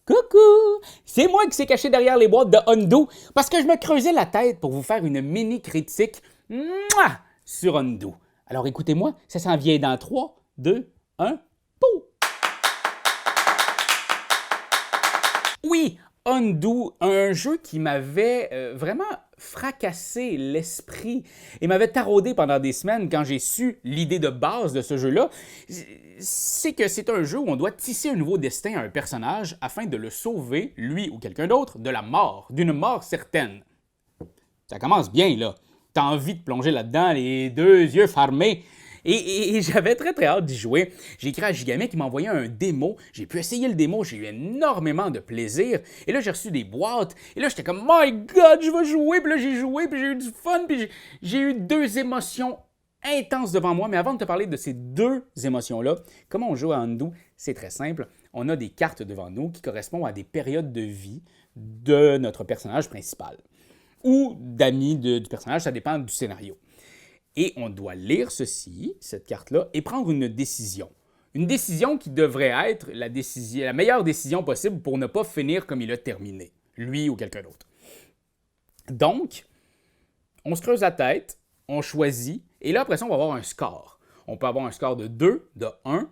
Coucou! C'est moi qui s'est caché derrière les boîtes de Undo parce que je me creusais la tête pour vous faire une mini critique sur Undo. Alors écoutez-moi, ça s'en vient dans 3, 2, 1, pou! Oui, Undo, un jeu qui m'avait vraiment fracassé l'esprit et m'avait taraudé pendant des semaines quand j'ai su l'idée de base de ce jeu-là. C'est que c'est un jeu où on doit tisser un nouveau destin à un personnage afin de le sauver, lui ou quelqu'un d'autre, de la mort, d'une mort certaine. Ça commence bien, là. T'as envie de plonger là-dedans, les deux yeux fermés. Et j'avais très hâte d'y jouer. J'ai écrit à Gigamic qui m'a envoyé un démo. J'ai pu essayer le démo, j'ai eu énormément de plaisir. Et là, j'ai reçu des boîtes. Et là, j'étais comme « My God, je vais jouer! » Puis là, j'ai joué, puis j'ai eu du fun, puis j'ai eu deux émotions intenses devant moi. Mais avant de te parler de ces deux émotions-là, comment on joue à Undo? C'est très simple. On a des cartes devant nous qui correspondent à des périodes de vie de notre personnage principal. Ou d'amis du personnage, ça dépend du scénario. Et on doit lire cette carte-là, et prendre une décision. Une décision qui devrait être la meilleure décision possible pour ne pas finir comme il a terminé, lui ou quelqu'un d'autre. Donc, on se creuse la tête, on choisit, et là, après ça, on va avoir un score. On peut avoir un score de 2, de 1,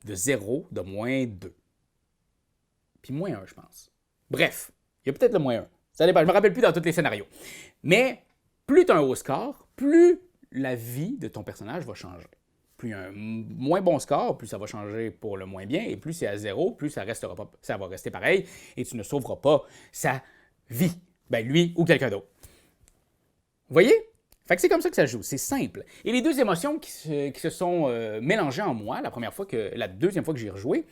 de 0, de moins 2. Puis moins 1, je pense. Bref, il y a peut-être le moins 1. Ça dépend, je ne me rappelle plus dans tous les scénarios. Mais plus tu as un haut score, plus la vie de ton personnage va changer. Plus il y a un moins bon score, plus ça va changer pour le moins bien, et plus c'est à 0, plus ça va rester pareil, et tu ne sauveras pas sa vie. Ben lui ou quelqu'un d'autre. Vous voyez? Fait que c'est comme ça que ça joue, c'est simple. Et les deux émotions qui se sont mélangées en moi la deuxième fois que j'ai rejoué,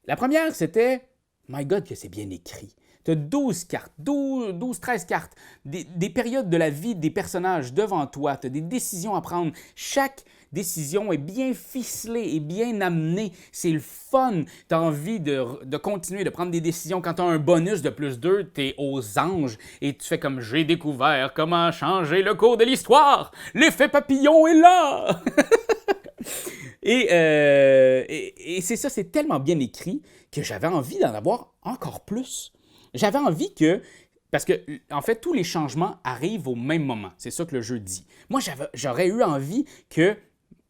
la première c'était « My God, que c'est bien écrit ». Tu as 12 cartes, 13 cartes, des périodes de la vie des personnages devant toi, tu as des décisions à prendre. Chaque décision est bien ficelée et bien amenée. C'est le fun. Tu as envie de continuer de prendre des décisions. Quand tu as un bonus de plus 2, tu es aux anges et tu fais comme « J'ai découvert comment changer le cours de l'histoire. L'effet papillon est là! » Et c'est ça, c'est tellement bien écrit que j'avais envie d'en avoir encore plus. J'avais envie parce que, en fait, tous les changements arrivent au même moment. C'est ça que le jeu dit. Moi, j'aurais eu envie que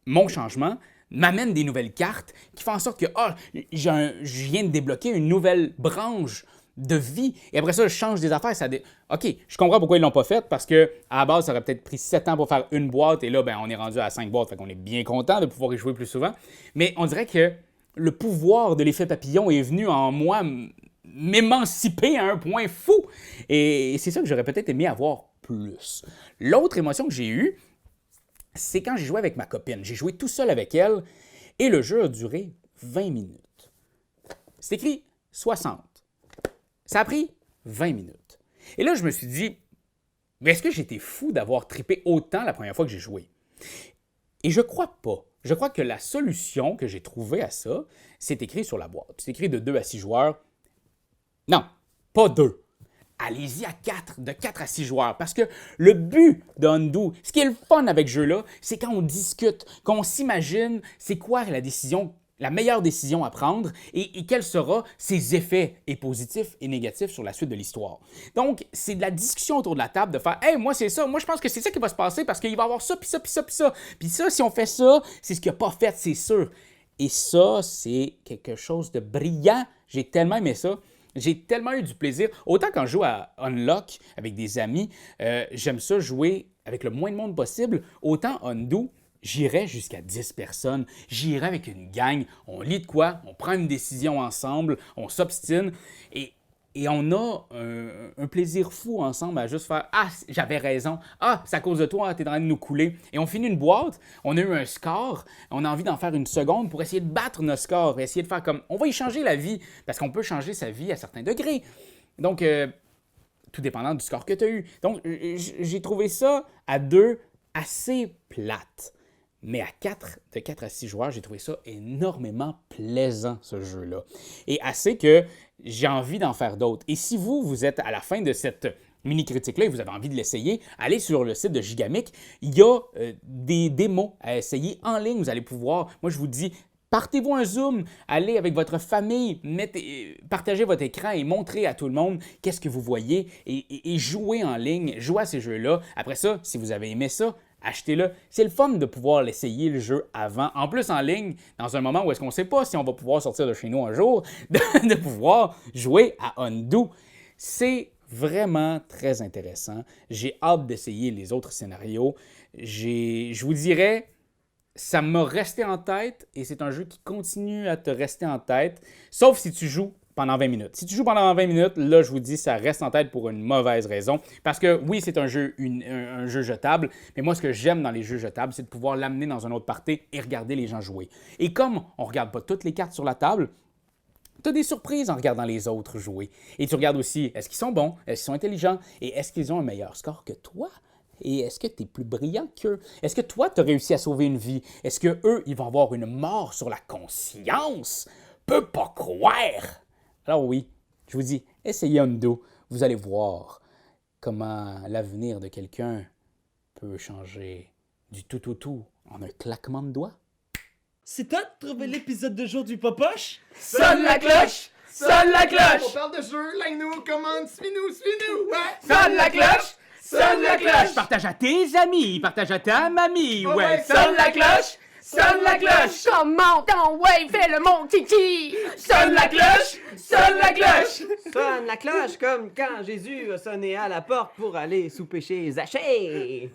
mon changement m'amène des nouvelles cartes qui font en sorte que, je viens de débloquer une nouvelle branche de vie. Et après ça, je change des affaires. OK, je comprends pourquoi ils ne l'ont pas fait, parce qu'à la base, ça aurait peut-être pris 7 ans pour faire une boîte, et là, on est rendu à 5 boîtes, fait qu'on est bien content de pouvoir y jouer plus souvent. Mais on dirait que le pouvoir de l'effet papillon est venu en moi m'émanciper à un point fou. Et c'est ça que j'aurais peut-être aimé avoir plus. L'autre émotion que j'ai eue, c'est quand j'ai joué avec ma copine. J'ai joué tout seul avec elle et le jeu a duré 20 minutes. C'est écrit 60. Ça a pris 20 minutes. Et là, je me suis dit, mais est-ce que j'étais fou d'avoir trippé autant la première fois que j'ai joué? Et je crois pas. Je crois que la solution que j'ai trouvée à ça, c'est écrit sur la boîte. C'est écrit de 2 à 6 joueurs. Non, pas 2. Allez-y à 4, de 4 à 6 joueurs. Parce que le but d'Undo, ce qui est le fun avec ce jeu-là, c'est quand on discute, qu'on s'imagine c'est quoi la meilleure décision à prendre et quels seront ses effets et positifs et négatifs sur la suite de l'histoire. Donc, c'est de la discussion autour de la table de faire « Hey, moi, c'est ça. Moi, je pense que c'est ça qui va se passer parce qu'il va y avoir ça, puis ça, puis ça, puis ça. Puis ça, si on fait ça, c'est ce qu'il n'a pas fait, c'est sûr. » Et ça, c'est quelque chose de brillant. J'ai tellement aimé ça. J'ai tellement eu du plaisir. Autant quand je joue à Unlock avec des amis, j'aime ça jouer avec le moins de monde possible. Autant Undo, j'irais jusqu'à 10 personnes. J'irais avec une gang. On lit de quoi? On prend une décision ensemble. On s'obstine. Et on a un plaisir fou ensemble à juste faire « Ah, j'avais raison. Ah, c'est à cause de toi, t'es en train de nous couler. » Et on finit une boîte, on a eu un score, on a envie d'en faire une seconde pour essayer de battre notre score, essayer de faire comme « On va y changer la vie. » Parce qu'on peut changer sa vie à certains degrés. Donc, tout dépendant du score que tu as eu. Donc, j'ai trouvé ça à 2 assez plate. Mais de 4 à 6 joueurs, j'ai trouvé ça énormément plaisant, ce jeu-là. Et assez que j'ai envie d'en faire d'autres. Et si vous êtes à la fin de cette mini-critique-là et vous avez envie de l'essayer, allez sur le site de Gigamic. Il y a des démos à essayer en ligne. Vous allez pouvoir, moi je vous dis, Partez-vous un Zoom, allez avec votre famille, partagez votre écran et montrez à tout le monde qu'est-ce que vous voyez et jouez en ligne, jouez à ces jeux-là. Après ça, si vous avez aimé ça, achetez-le. C'est le fun de pouvoir l'essayer le jeu avant. En plus, en ligne, dans un moment où est-ce qu'on ne sait pas si on va pouvoir sortir de chez nous un jour, de pouvoir jouer à Undo. C'est vraiment très intéressant. J'ai hâte d'essayer les autres scénarios. Je vous dirais, ça m'a resté en tête et c'est un jeu qui continue à te rester en tête, sauf si tu joues pendant 20 minutes. Si tu joues pendant 20 minutes, là, je vous dis, ça reste en tête pour une mauvaise raison. Parce que oui, c'est un jeu jetable, mais moi, ce que j'aime dans les jeux jetables, c'est de pouvoir l'amener dans un autre party et regarder les gens jouer. Et comme on ne regarde pas toutes les cartes sur la table, tu as des surprises en regardant les autres jouer. Et tu regardes aussi, est-ce qu'ils sont bons, est-ce qu'ils sont intelligents et est-ce qu'ils ont un meilleur score que toi? Et est-ce que tu es plus brillant qu'eux? Est-ce que toi, tu as réussi à sauver une vie? Est-ce qu'eux, ils vont avoir une mort sur la conscience? Peux pas croire! Alors oui, je vous dis, essayez Undo. Vous allez voir comment l'avenir de quelqu'un peut changer du tout en un claquement de doigts. C'est toi de trouver l'épisode de jour du Popoche? Sonne la cloche! Sonne la cloche! On parle de jeu, like-nous, commande, suis-nous, ouais! Sonne la cloche! Sonne la cloche! Partage à tes amis, partage à ta mamie, Oh ouais! ouais, Sonne la cloche! Sonne la cloche! Comment ton ouais, fais-le mon kiki! Sonne la cloche! Sonne la cloche! Sonne la cloche comme quand Jésus a sonné à la porte pour aller souper chez Zachée.